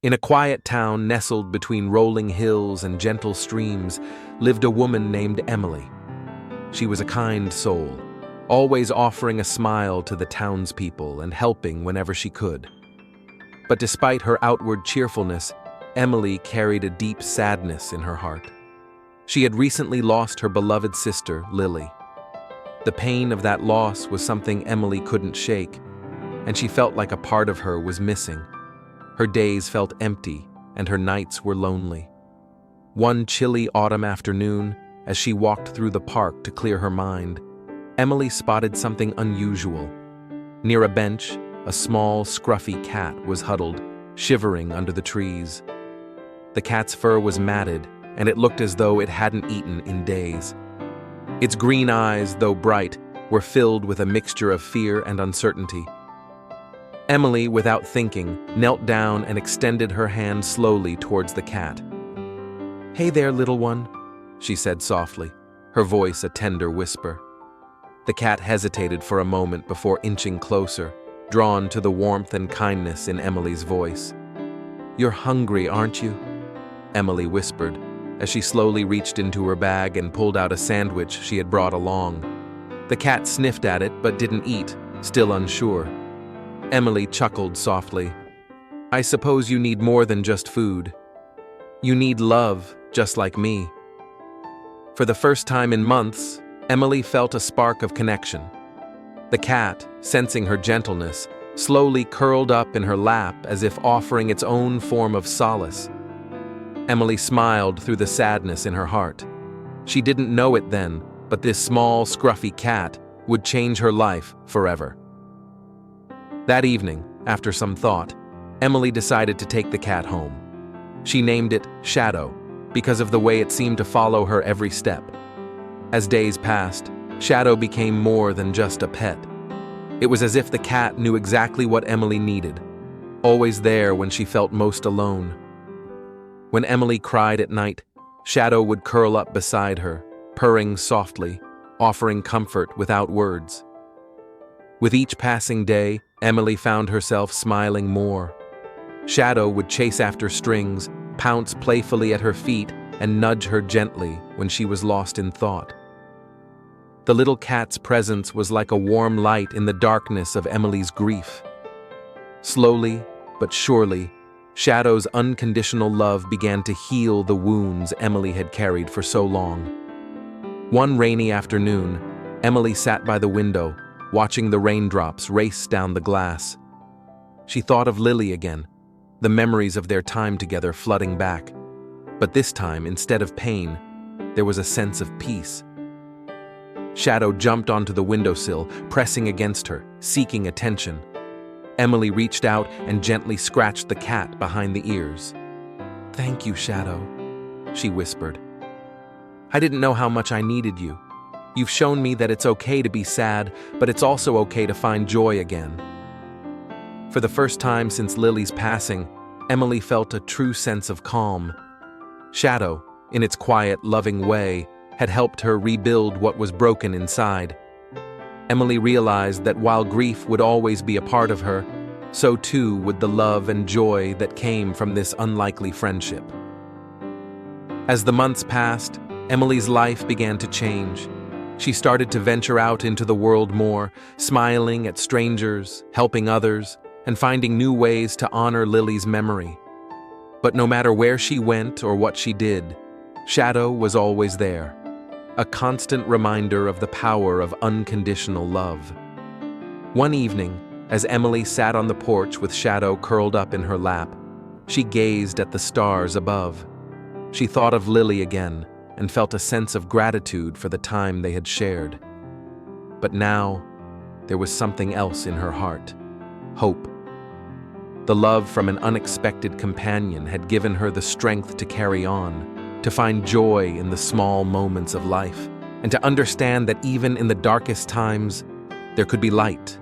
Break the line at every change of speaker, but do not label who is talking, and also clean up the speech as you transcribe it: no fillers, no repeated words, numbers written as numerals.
In a quiet town nestled between rolling hills and gentle streams lived a woman named Emily. She was a kind soul, always offering a smile to the townspeople and helping whenever she could. But despite her outward cheerfulness, Emily carried a deep sadness in her heart. She had recently lost her beloved sister, Lily. The pain of that loss was something Emily couldn't shake, and she felt like a part of her was missing. Her days felt empty, and her nights were lonely. One chilly autumn afternoon, as she walked through the park to clear her mind, Emily spotted something unusual. Near a bench, a small, scruffy cat was huddled, shivering under the trees. The cat's fur was matted, and it looked as though it hadn't eaten in days. Its green eyes, though bright, were filled with a mixture of fear and uncertainty. Emily, without thinking, knelt down and extended her hand slowly towards the cat. "Hey there, little one," she said softly, her voice a tender whisper. The cat hesitated for a moment before inching closer, drawn to the warmth and kindness in Emily's voice. "You're hungry, aren't you?" Emily whispered, as she slowly reached into her bag and pulled out a sandwich she had brought along. The cat sniffed at it but didn't eat, still unsure. Emily chuckled softly. "I suppose you need more than just food. You need love, just like me." For the first time in months, Emily felt a spark of connection. The cat, sensing her gentleness, slowly curled up in her lap as if offering its own form of solace. Emily smiled through the sadness in her heart. She didn't know it then, but this small, scruffy cat would change her life forever. That evening, after some thought, Emily decided to take the cat home. She named it Shadow, because of the way it seemed to follow her every step. As days passed, Shadow became more than just a pet. It was as if the cat knew exactly what Emily needed, always there when she felt most alone. When Emily cried at night, Shadow would curl up beside her, purring softly, offering comfort without words. With each passing day, Emily found herself smiling more. Shadow would chase after strings, pounce playfully at her feet, and nudge her gently when she was lost in thought. The little cat's presence was like a warm light in the darkness of Emily's grief. Slowly, but surely, Shadow's unconditional love began to heal the wounds Emily had carried for so long. One rainy afternoon, Emily sat by the window, watching the raindrops race down the glass. She thought of Lily again, the memories of their time together flooding back. But this time, instead of pain, there was a sense of peace. Shadow jumped onto the windowsill, pressing against her, seeking attention. Emily reached out and gently scratched the cat behind the ears. "Thank you, Shadow," she whispered. "I didn't know how much I needed you. You've shown me that it's okay to be sad, but it's also okay to find joy again." For the first time since Lily's passing, Emily felt a true sense of calm. Shadow, in its quiet, loving way, had helped her rebuild what was broken inside. Emily realized that while grief would always be a part of her, so too would the love and joy that came from this unlikely friendship. As the months passed, Emily's life began to change. She started to venture out into the world more, smiling at strangers, helping others, and finding new ways to honor Lily's memory. But no matter where she went or what she did, Shadow was always there, a constant reminder of the power of unconditional love. One evening, as Emily sat on the porch with Shadow curled up in her lap, she gazed at the stars above. She thought of Lily again and felt a sense of gratitude for the time they had shared. But now, there was something else in her heart: hope. The love from an unexpected companion had given her the strength to carry on, to find joy in the small moments of life, and to understand that even in the darkest times, there could be light